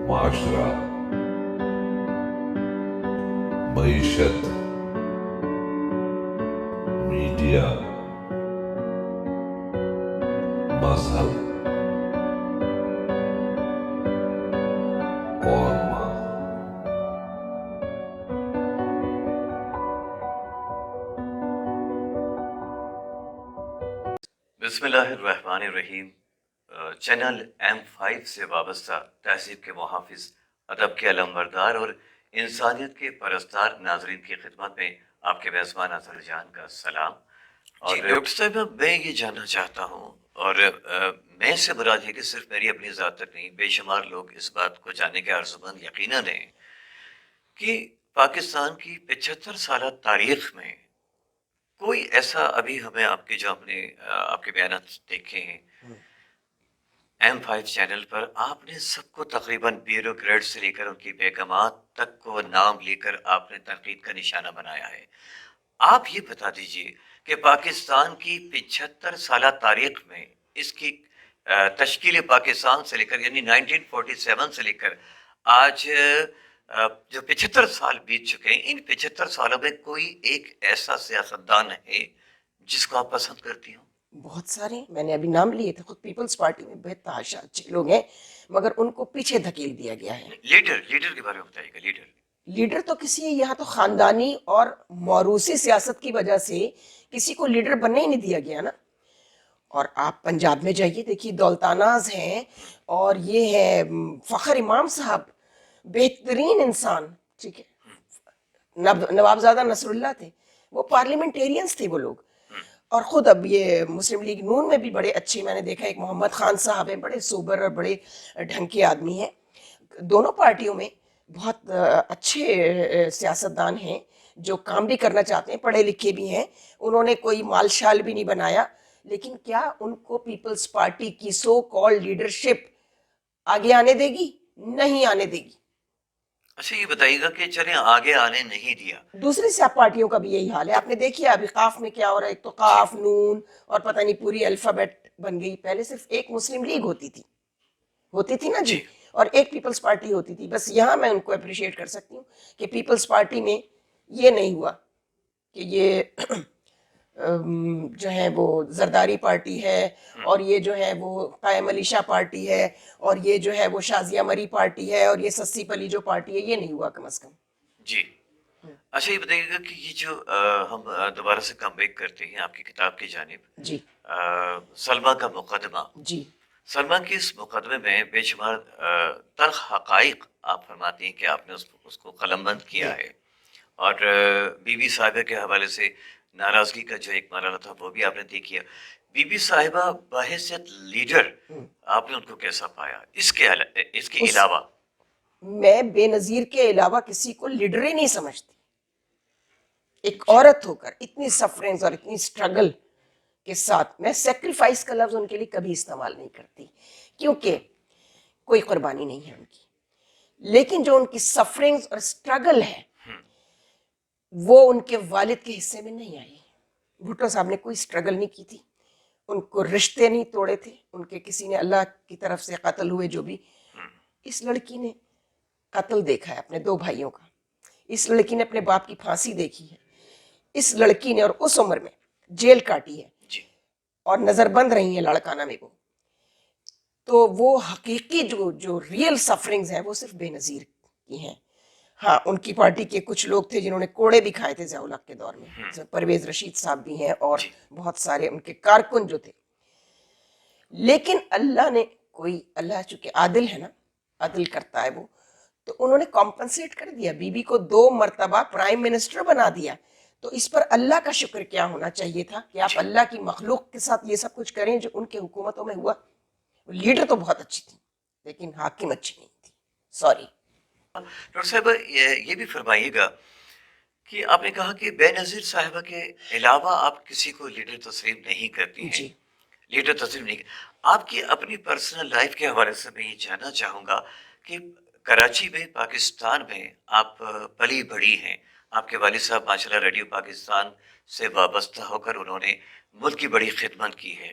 معاشرہ، معیشت، میڈیا، مذہب اور ماں۔ بسم اللہ الرحمن الرحیم۔ چینل M5 سے وابستہ تہذیب کے محافظ، ادب کے علمبردار اور انسانیت کے پرستار ناظرین کی خدمت میں آپ کے میزبان اظہر جان کا سلام۔ اور ڈاکٹر صاحب، میں یہ جاننا چاہتا ہوں، اور میں سے مراد ہے کہ صرف میری اپنی ذات تک نہیں، بے شمار لوگ اس بات کو جاننے کے عرضمند یقیناً ہیں کہ پاکستان کی 75 سالہ تاریخ میں کوئی ایسا ابھی ہمیں آپ کے جو ہم نے آپ کے بیانات دیکھے ہیں M5 چینل پر، آپ نے سب کو تقریباً بیوروکریٹ سے لے کر ان کی بیگمات تک کو نام لے کر آپ نے تنقید کا نشانہ بنایا ہے۔ آپ یہ بتا دیجئے کہ پاکستان کی 75 سالہ تاریخ میں اس کی تشکیل پاکستان سے لے کر یعنی 1947 سے لے کر آج جو 75 سال بیت چکے ہیں، ان 75 سالوں میں کوئی ایک ایسا سیاستدان ہے جس کو آپ پسند کرتی ہوں؟ بہت سارے، میں نے ابھی نام لیے تھے، خود پیپلز پارٹی میں بے تحاشا اچھے لوگ ہیں، مگر ان کو پیچھے دھکیل دیا گیا ہے۔ لیڈر کے بارے میں بتائیے گا۔ لیڈر تو کسی یہاں تو خاندانی اور موروثی سیاست کی وجہ سے کسی کو لیڈر بننے ہی نہیں دیا گیا نا۔ اور آپ پنجاب میں جائیے، دیکھیے دولتاناز ہیں، اور یہ ہے فخر امام صاحب، بہترین انسان، ٹھیک ہے، نوابزادہ نصر اللہ تھے، وہ پارلیمنٹیرینز تھے وہ لوگ۔ اور خود اب یہ مسلم لیگ نون میں بھی بڑے اچھے، میں نے دیکھا ایک محمد خان صاحب ہیں، بڑے سوبر اور بڑے ڈھنگ کے آدمی ہیں۔ دونوں پارٹیوں میں بہت اچھے سیاستدان ہیں جو کام بھی کرنا چاہتے ہیں، پڑھے لکھے بھی ہیں، انہوں نے کوئی مال شال بھی نہیں بنایا، لیکن کیا ان کو پیپلز پارٹی کی سو کال لیڈرشپ آگے آنے دے گی؟ نہیں آنے دے گی۔ اچھا یہ بتائیے گا کہ چلیں آگے آنے نہیں دیا، دوسری سیاہ پارٹیوں کا بھی یہی حال ہے۔ آپ نے دیکھیا ابھی قاف میں کیا ہو رہا ہے، ایک تو قاف، نون اور پتہ نہیں پوری الفابیٹ بن گئی۔ پہلے صرف ایک مسلم لیگ ہوتی تھی نا جی، اور ایک پیپلز پارٹی ہوتی تھی۔ بس یہاں میں ان کو اپریشیٹ کر سکتی ہوں کہ پیپلز پارٹی میں یہ نہیں ہوا کہ یہ جو ہے وہ زرداری پارٹی ہے، اور یہ جو ہے وہ قائم علی شاہ پارٹی ہے، اور یہ جو ہے وہ شازیہ مری پارٹی ہے، اور یہ سسی پلی جو پارٹی ہے، یہ نہیں ہوا کم از کم۔ جی اچھا یہ بتائیے گا کہ یہ جو ہم دوبارہ سے کم بیک کرتے ہیں آپ کی کتاب کی جانب، جی سلمیٰ کا مقدمہ، جی سلمیٰ کے اس مقدمے میں بے شمار تلخ حقائق آپ فرماتی ہیں کہ آپ نے اس کو قلم بند کیا ہے، اور بی بی صاحبہ کے حوالے سے ناراضگی کا جو ایک مرحلہ تھا وہ بھی آپ نے دیکھا۔ بی بی صاحبہ بحیثیت لیڈر آپ نے ان کو کیسا پایا؟ اس کے علاوہ میں بے نظیر کے علاوہ کسی کو لیڈر ہی نہیں سمجھتی۔ ایک عورت ہو کر اتنی سفرنگز اور اتنی سٹرگل کے ساتھ، میں سیکریفائس کا لفظ ان کے لیے کبھی استعمال نہیں کرتی، کیونکہ کوئی قربانی نہیں ہے ان کی، لیکن جو ان کی سفرنگز اور سٹرگل ہے وہ ان کے والد کے حصے میں نہیں آئی۔ بھٹو صاحب نے کوئی سٹرگل نہیں کی تھی، ان کو رشتے نہیں توڑے تھے، ان کے کسی نے اللہ کی طرف سے قتل ہوئے جو بھی، اس لڑکی نے قتل دیکھا ہے اپنے دو بھائیوں کا، اس لڑکی نے اپنے باپ کی پھانسی دیکھی ہے، اس لڑکی نے اور اس عمر میں جیل کاٹی ہے اور نظر بند رہی ہیں لاڑکانہ میں وہ، تو وہ حقیقی جو ریئل سفرنگز ہیں وہ صرف بے نظیر کی ہیں۔ ہاں ان کی پارٹی کے کچھ لوگ تھے جنہوں نے کوڑے بھی کھائے تھے ضیاء الحق کے دور میں، پرویز رشید صاحب بھی ہیں اور بہت سارے ان کے کارکن جو تھے، لیکن اللہ نے اللہ چونکہ عادل ہے نا، عدل کرتا ہے وہ، تو انہوں نے کمپنسیٹ کر دیا، بی بی کو 2 مرتبہ پرائم منسٹر بنا دیا۔ تو اس پر اللہ کا شکر کیا ہونا چاہیے تھا کہ آپ اللہ کی مخلوق کے ساتھ یہ سب کچھ کریں جو ان کے حکومتوں میں ہوا۔ لیڈر تو بہت اچھی تھی لیکن حاکم اچھی نہیں تھی، سوری۔ ڈاکٹر صاحب یہ بھی فرمائیے گا کہ آپ نے کہا کہ بے نظیر صاحبہ کے علاوہ آپ کسی کو لیڈر تسلیم نہیں کرتی ہیں، لیڈر تسلیم نہیں، آپ کی اپنی پرسنل لائف کے حوالے سے میں یہ جاننا چاہوں گا کہ کراچی میں، پاکستان میں آپ پلی بڑھی ہیں، آپ کے والد صاحب ماشاء اللہ ریڈیو پاکستان سے وابستہ ہو کر انہوں نے ملک کی بڑی خدمت کی ہے۔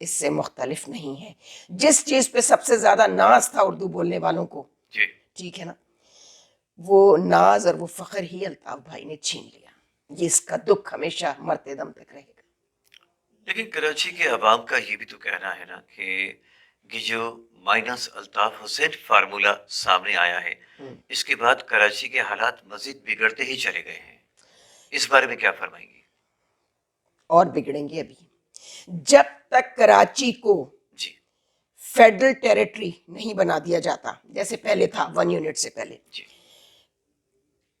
اس سے مختلف نہیں ہے. جس چیز پہ سب سے زیادہ ناز تھا اردو بولنے والوں کو, جی ٹھیک ہے نا, وہ ناز اور وہ فخر ہی الطاف بھائی نے چھین لیا. یہ اس کا دکھ ہمیشہ مرتے دم تک رہے گا. لیکن کراچی کے عوام کا یہ بھی تو کہنا ہے نا کہ یہ جو مائنس الطاف حسین فارمولا سامنے آیا ہے اس کے بعد کراچی کے حالات مزید بگڑتے ہی چلے گئے ہیں. اس بارے میں کیا فرمائیں گی؟ اور بگڑیں گے ابھی. جب تک کراچی کو جی فیڈرل ٹیریٹری نہیں بنا دیا جاتا جیسے پہلے تھا 1 یونٹ سے پہلے, جی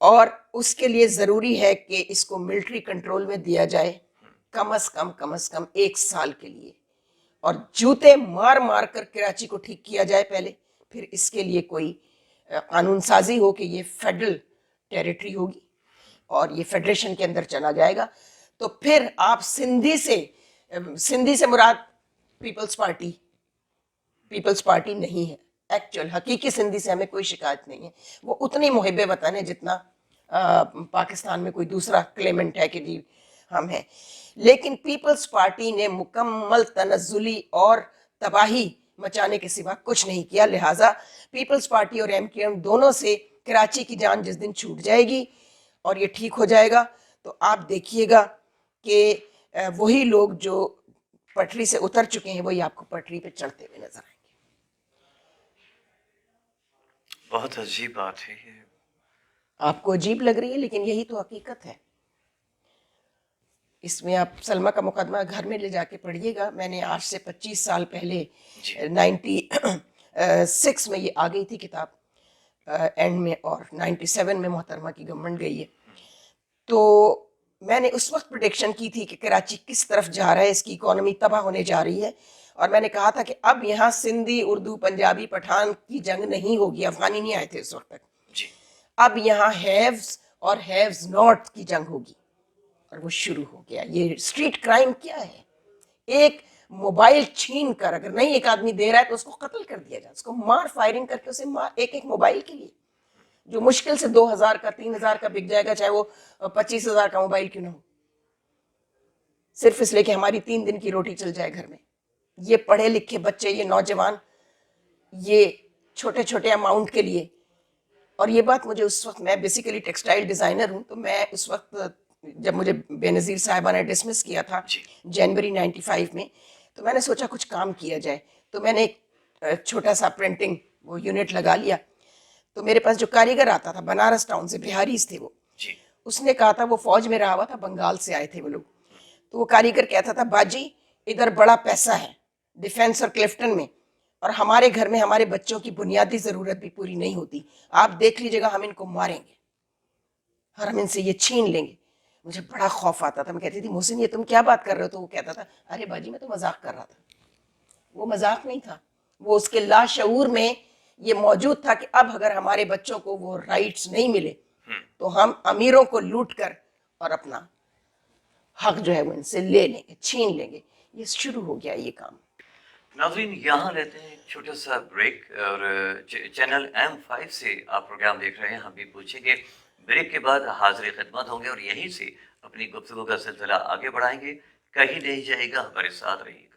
اور اس کے لیے ضروری ہے کہ اس کو ملٹری کنٹرول میں دیا جائے کم از کم 1 سال کے لیے, اور جوتے مار مار کر کراچی کو ٹھیک کیا جائے پہلے, پھر اس کے لیے کوئی قانون سازی ہو کہ یہ فیڈرل ٹیریٹری ہوگی اور یہ فیڈریشن کے اندر چلا جائے گا. تو پھر آپ سندھی سے مراد پیپلز پارٹی نہیں ہے. ایکچوئل حقیقی سندھی سے ہمیں کوئی شکایت نہیں ہے, وہ اتنی محب وطن ہے جتنا پاکستان میں کوئی دوسرا کلیمنٹ ہے کہ جی ہم ہیں. لیکن پیپلز پارٹی نے مکمل تنزلی اور تباہی مچانے کے سوا کچھ نہیں کیا. لہٰذا پیپلز پارٹی اور MQM دونوں سے کراچی کی جان جس دن چھوٹ جائے گی اور یہ ٹھیک ہو جائے گا تو آپ دیکھیے گا کہ وہی لوگ جو پٹری سے اتر چکے ہیں وہی آپ کو پٹری پہ چڑھتے ہوئے نظر آئیں گے. بہت عجیب بات ہے یہ. آپ کو عجیب لگ رہی ہے لیکن یہی تو حقیقت ہے. اس میں آپ سلمہ کا مقدمہ گھر میں لے جا کے پڑھیے گا. میں نے آج سے 25 سال پہلے 96 میں یہ آ گئی تھی کتاب اینڈ میں, اور 97 میں محترمہ کی گورنمنٹ گئی ہے. تو میں نے اس وقت پریڈکشن کی تھی کہ کراچی کس طرف جا رہا ہے, اس کی اکانومی تباہ ہونے جا رہی ہے, اور میں نے کہا تھا کہ اب یہاں سندھی اردو پنجابی پٹھان کی جنگ نہیں ہوگی, افغانی نہیں آئے تھے اس وقت تک, جی اب یہاں ہیوز اور ہیوز ناٹ کی جنگ ہوگی, اور وہ شروع ہو گیا. یہ اسٹریٹ کرائم کیا ہے؟ ایک موبائل چھین کر اگر نہیں ایک آدمی دے رہا ہے تو اس کو قتل کر دیا جائے, اس کو مار فائرنگ کر کے اسے مار, ایک موبائل کے لیے جو مشکل سے 2000 کا 3000 کا بک جائے گا, چاہے وہ 25,000 کا موبائل کیوں نہ ہو, صرف اس لیے کہ ہماری 3 دن کی روٹی چل جائے گھر میں. یہ پڑھے لکھے بچے, یہ نوجوان, یہ چھوٹے چھوٹے اماؤنٹ کے لیے. اور یہ بات مجھے اس وقت, میں بیسیکلی ٹیکسٹائل ڈیزائنر ہوں, تو میں اس وقت جب مجھے بے نظیر صاحبہ نے ڈسمس کیا تھا جنوری 95 میں, تو میں نے سوچا کچھ کام کیا جائے. تو میں نے ایک چھوٹا سا پرنٹنگ وہ یونٹ لگا لیا. تو میرے پاس جو کاریگر آتا تھا بنارس ٹاؤن سے, بہاریز تھے وہ, اس نے کہا تھا, وہ فوج میں رہا ہوا تھا, بنگال سے آئے تھے وہ لوگ, تو وہ کاریگر کہتا تھا باجی ادھر بڑا پیسہ ہے ڈیفینس اور کلفٹن میں, اور ہمارے گھر میں ہمارے بچوں کی بنیادی ضرورت بھی پوری نہیں ہوتی, آپ دیکھ لیجیے گا ہم ان کو ماریں گے اور ہم ان سے یہ چھین لیں گے. مجھے بڑا خوف آتا تھا, میں کہتی تھی محسن یہ تم کیا بات کر رہے ہو؟ تو وہ کہتا تھا ارے باجی میں تو مذاق کر رہا تھا. وہ مذاق نہیں تھا, وہ اس کے لاشعور میں یہ موجود تھا کہ اب اگر ہمارے بچوں کو وہ رائٹس نہیں ملے تو ہم امیروں کو لوٹ کر اور اپنا حق جو ہے وہ ان سے لے لیں گے, چھین لیں گے. یہ شروع ہو گیا یہ کام. ناظرین یہاں لیتے ہیں ایک چھوٹا سا بریک, اور چینل M5 سے آپ پروگرام دیکھ رہے ہیں. ہم بھی پوچھیں گے, بریک کے بعد حاضر خدمت ہوں گے اور یہیں سے اپنی گفتگو کا سلسلہ آگے بڑھائیں گے. کہیں نہیں جائے گا, ہمارے ساتھ رہیے.